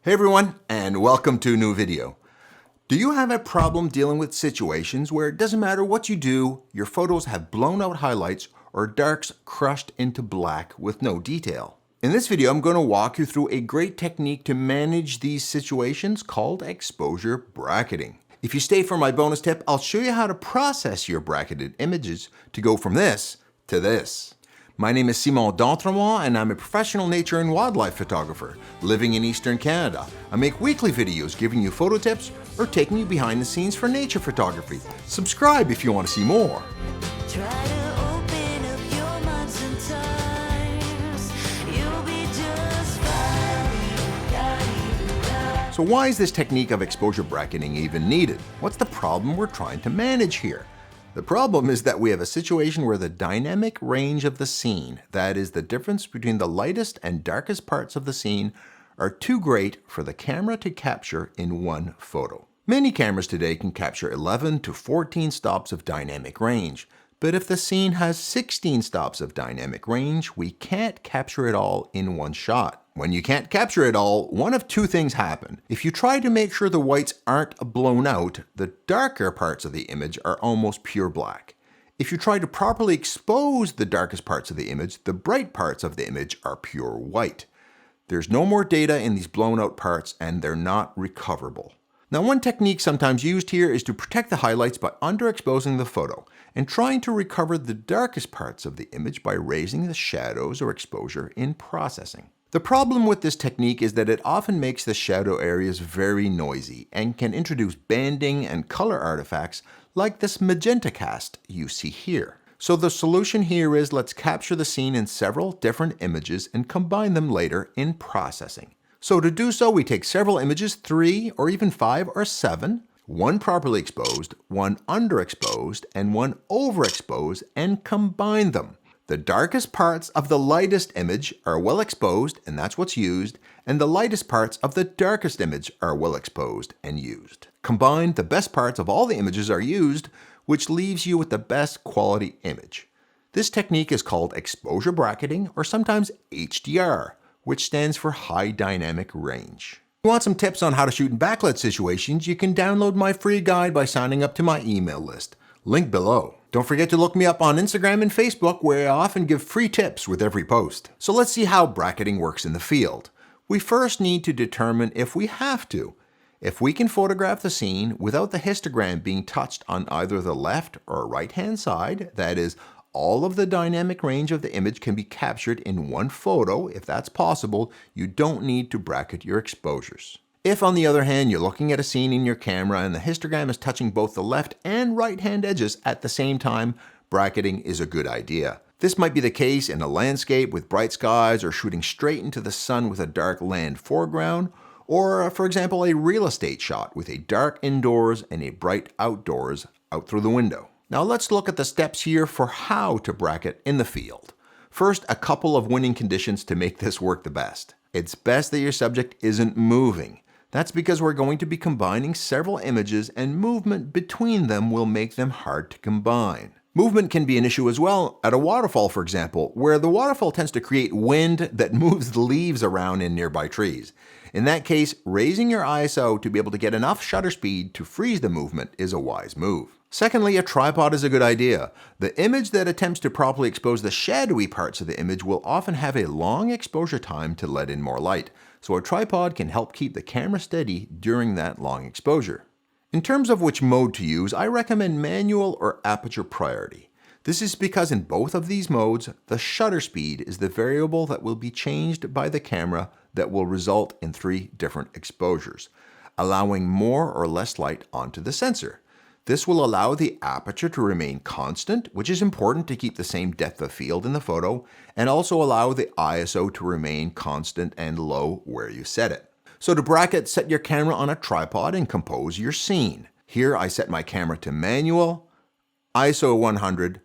Hey everyone, and welcome to a new video. Do you have a problem dealing with situations where it doesn't matter what you do, your photos have blown out highlights or darks crushed into black with no detail? In this video, I'm going to walk you through a great technique to manage these situations called exposure bracketing. If you stay for my bonus tip, I'll show you how to process your bracketed images to go from this to this. My name is Simon D'Entremont, and I'm a professional nature and wildlife photographer living in Eastern Canada. I make weekly videos giving you photo tips or taking you behind the scenes for nature photography. Subscribe if you want to see more. So why is this technique of exposure bracketing even needed? What's the problem we're trying to manage here? The problem is that we have a situation where the dynamic range of the scene, that is the difference between the lightest and darkest parts of the scene, are too great for the camera to capture in one photo. Many cameras today can capture 11 to 14 stops of dynamic range, but if the scene has 16 stops of dynamic range, we can't capture it all in one shot. When you can't capture it all, one of two things happen. If you try to make sure the whites aren't blown out, the darker parts of the image are almost pure black. If you try to properly expose the darkest parts of the image, the bright parts of the image are pure white. There's no more data in these blown out parts and they're not recoverable. Now, one technique sometimes used here is to protect the highlights by underexposing the photo and trying to recover the darkest parts of the image by raising the shadows or exposure in processing. The problem with this technique is that it often makes the shadow areas very noisy and can introduce banding and color artifacts like this magenta cast you see here. So the solution here is let's capture the scene in several different images and combine them later in processing. So to do so, we take several images, 3 or even 5 or 7, one properly exposed, one underexposed, and one overexposed, and combine them. The darkest parts of the lightest image are well exposed, and that's what's used, and the lightest parts of the darkest image are well exposed and used. Combined, the best parts of all the images are used, which leaves you with the best quality image. This technique is called exposure bracketing, or sometimes HDR, which stands for high dynamic range. If you want some tips on how to shoot in backlit situations, you can download my free guide by signing up to my email list. Link below. Don't forget to look me up on Instagram and Facebook, where I often give free tips with every post. So let's see how bracketing works in the field. We first need to determine if we have to. If we can photograph the scene without the histogram being touched on either the left or right hand side, that is, all of the dynamic range of the image can be captured in one photo. If that's possible, you don't need to bracket your exposures. If, on the other hand, you're looking at a scene in your camera and the histogram is touching both the left and right hand edges at the same time, bracketing is a good idea. This might be the case in a landscape with bright skies or shooting straight into the sun with a dark land foreground, or, for example, a real estate shot with a dark indoors and a bright outdoors out through the window. Now let's look at the steps here for how to bracket in the field. First, a couple of winning conditions to make this work the best. It's best that your subject isn't moving. That's because we're going to be combining several images, and movement between them will make them hard to combine. Movement can be an issue as well at a waterfall, for example, where the waterfall tends to create wind that moves the leaves around in nearby trees. In that case, raising your ISO to be able to get enough shutter speed to freeze the movement is a wise move. Secondly, a tripod is a good idea. The image that attempts to properly expose the shadowy parts of the image will often have a long exposure time to let in more light, so a tripod can help keep the camera steady during that long exposure. In terms of which mode to use, I recommend manual or aperture priority. This is because in both of these modes, the shutter speed is the variable that will be changed by the camera that will result in 3 different exposures, allowing more or less light onto the sensor. This will allow the aperture to remain constant, which is important to keep the same depth of field in the photo, and also allow the ISO to remain constant and low where you set it. So to bracket, set your camera on a tripod and compose your scene. Here I set my camera to manual, ISO 100,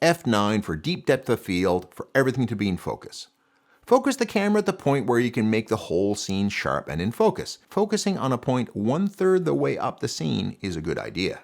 f9 for deep depth of field for everything to be in focus. Focus the camera at the point where you can make the whole scene sharp and in focus. Focusing on a point 1/3 the way up the scene is a good idea.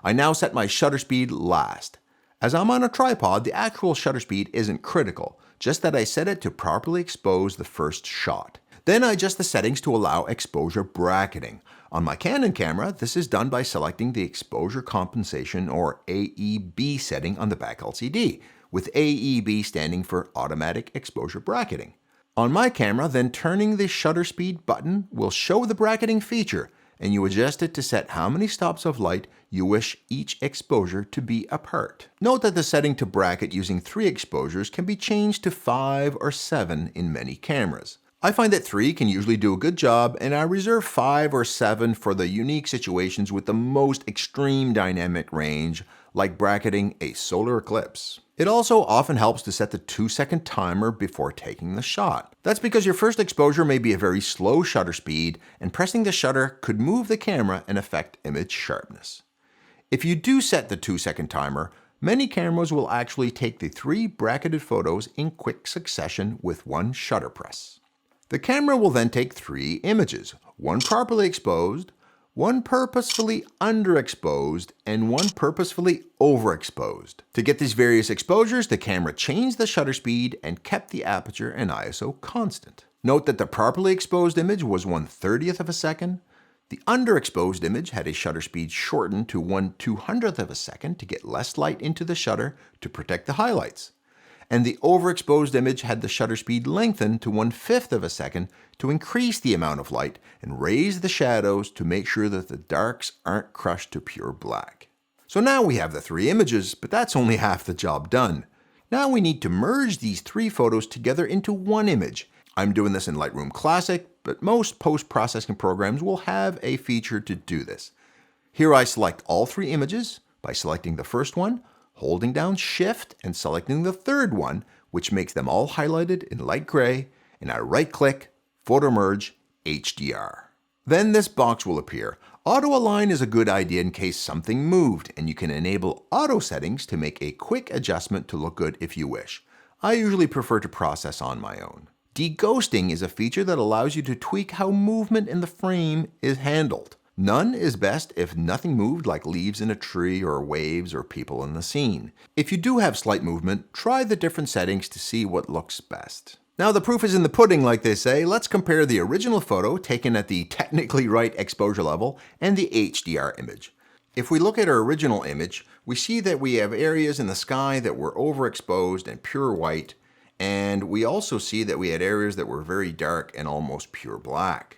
I now set my shutter speed last. As I'm on a tripod, the actual shutter speed isn't critical, just that I set it to properly expose the first shot. Then I adjust the settings to allow exposure bracketing. On my Canon camera, this is done by selecting the exposure compensation or AEB setting on the back LCD, with AEB standing for automatic exposure bracketing. On my camera, then turning the shutter speed button will show the bracketing feature, and you adjust it to set how many stops of light you wish each exposure to be apart. Note that the setting to bracket using 3 exposures can be changed to 5 or 7 in many cameras. I find that 3 can usually do a good job, and I reserve 5 or 7 for the unique situations with the most extreme dynamic range, like bracketing a solar eclipse. It also often helps to set the 2-second timer before taking the shot. That's because your first exposure may be a very slow shutter speed, and pressing the shutter could move the camera and affect image sharpness. If you do set the 2-second timer, many cameras will actually take the 3 bracketed photos in quick succession with one shutter press. The camera will then take 3 images, one properly exposed, one purposefully underexposed, and one purposefully overexposed. To get these various exposures, the camera changed the shutter speed and kept the aperture and ISO constant. Note that the properly exposed image was 1/30th of a second. The underexposed image had a shutter speed shortened to 1/200th of a second to get less light into the shutter to protect the highlights. And the overexposed image had the shutter speed lengthened to 1/5 of a second to increase the amount of light and raise the shadows to make sure that the darks aren't crushed to pure black. So now we have the 3 images, but that's only half the job done. Now we need to merge these 3 photos together into one image. I'm doing this in Lightroom Classic, but most post-processing programs will have a feature to do this. Here I select all 3 images by selecting the first one, holding down Shift and selecting the third one, which makes them all highlighted in light gray, and I right-click, Photo Merge, HDR. Then this box will appear. Auto Align is a good idea in case something moved, and you can enable auto settings to make a quick adjustment to look good if you wish. I usually prefer to process on my own. Deghosting is a feature that allows you to tweak how movement in the frame is handled. None is best if nothing moved, like leaves in a tree or waves or people in the scene. If you do have slight movement, try the different settings to see what looks best. Now the proof is in the pudding, like they say. Let's compare the original photo taken at the technically right exposure level and the HDR image. If we look at our original image, we see that we have areas in the sky that were overexposed and pure white, and we also see that we had areas that were very dark and almost pure black.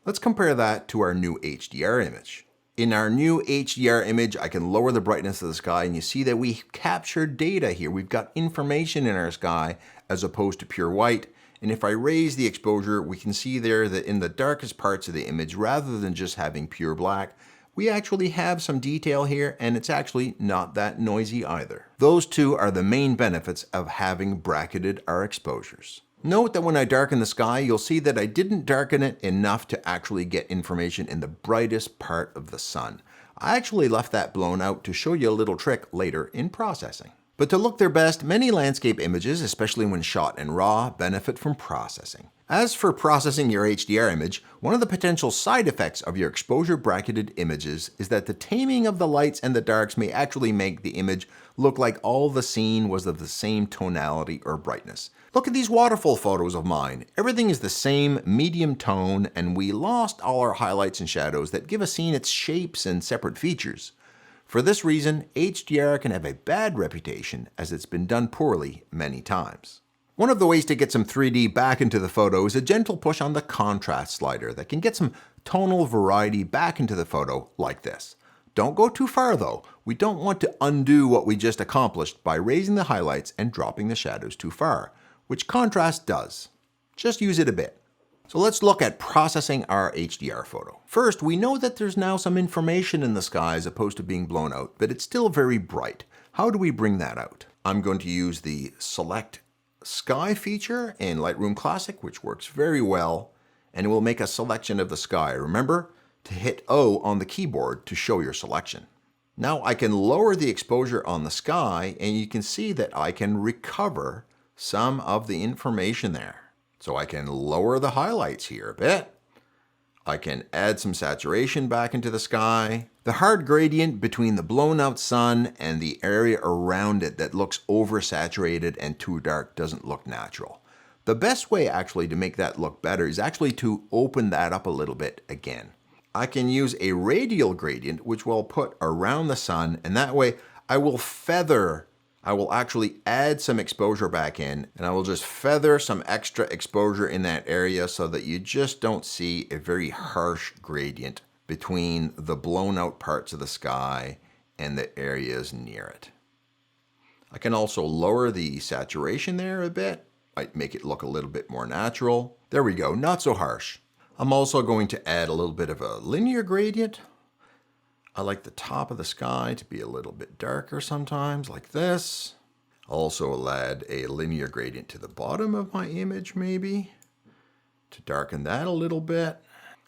Let's compare that to our new HDR image. In our new HDR image, I can lower the brightness of the sky, and you see that we captured data here. We've got information in our sky as opposed to pure white. And if I raise the exposure, we can see there that in the darkest parts of the image, rather than just having pure black, we actually have some detail here, and it's actually not that noisy either. Those two are the main benefits of having bracketed our exposures. Note that when I darken the sky, you'll see that I didn't darken it enough to actually get information in the brightest part of the sun. I actually left that blown out to show you a little trick later in processing. But to look their best, many landscape images, especially when shot in RAW, benefit from processing. As for processing your HDR image, one of the potential side effects of your exposure bracketed images is that the taming of the lights and the darks may actually make the image look like all the scene was of the same tonality or brightness. Look at these waterfall photos of mine. Everything is the same medium tone, and we lost all our highlights and shadows that give a scene its shapes and separate features. For this reason, HDR can have a bad reputation as it's been done poorly many times. One of the ways to get some 3D back into the photo is a gentle push on the contrast slider that can get some tonal variety back into the photo like this. Don't go too far though. We don't want to undo what we just accomplished by raising the highlights and dropping the shadows too far, which contrast does. Just use it a bit. So let's look at processing our HDR photo. First, we know that there's now some information in the sky as opposed to being blown out, but it's still very bright. How do we bring that out? I'm going to use the Select Sky feature in Lightroom Classic, which works very well, and it will make a selection of the sky. Remember to hit O on the keyboard to show your selection. Now I can lower the exposure on the sky, and you can see that I can recover some of the information there. So I can lower the highlights here a bit. I can add some saturation back into the sky. The hard gradient between the blown out sun and the area around it that looks oversaturated and too dark doesn't look natural. The best way actually to make that look better is actually to open that up a little bit again. I can use a radial gradient, which we'll put around the sun, and that way I will actually add some exposure back in, and I will just feather some extra exposure in that area so that you just don't see a very harsh gradient between the blown out parts of the sky and the areas near it. I can also lower the saturation there a bit, might make it look a little bit more natural. There we go, not so harsh. I'm also going to add a little bit of a linear gradient. I like the top of the sky to be a little bit darker sometimes, like this. I'll also add a linear gradient to the bottom of my image, maybe, to darken that a little bit.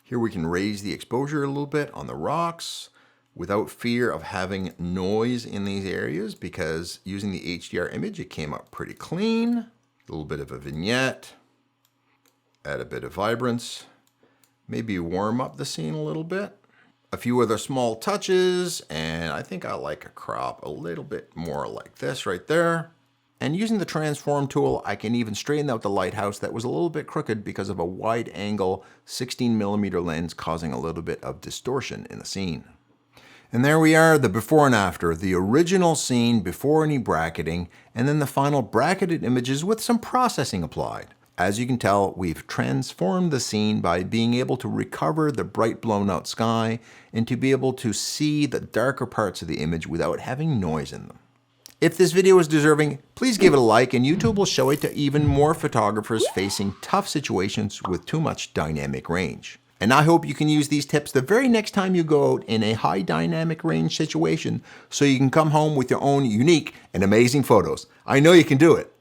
Here we can raise the exposure a little bit on the rocks without fear of having noise in these areas, because using the HDR image, it came up pretty clean. A little bit of a vignette, add a bit of vibrance, maybe warm up the scene a little bit. A few other small touches, and I think I like a crop a little bit more like this right there. And using the transform tool, I can even straighten out the lighthouse that was a little bit crooked because of a wide angle 16mm lens causing a little bit of distortion in the scene. And there we are, the before and after, the original scene before any bracketing, and then the final bracketed images with some processing applied. As you can tell, we've transformed the scene by being able to recover the bright blown out sky and to be able to see the darker parts of the image without having noise in them. If this video is deserving, please give it a like, and YouTube will show it to even more photographers facing tough situations with too much dynamic range. And I hope you can use these tips the very next time you go out in a high dynamic range situation so you can come home with your own unique and amazing photos. I know you can do it.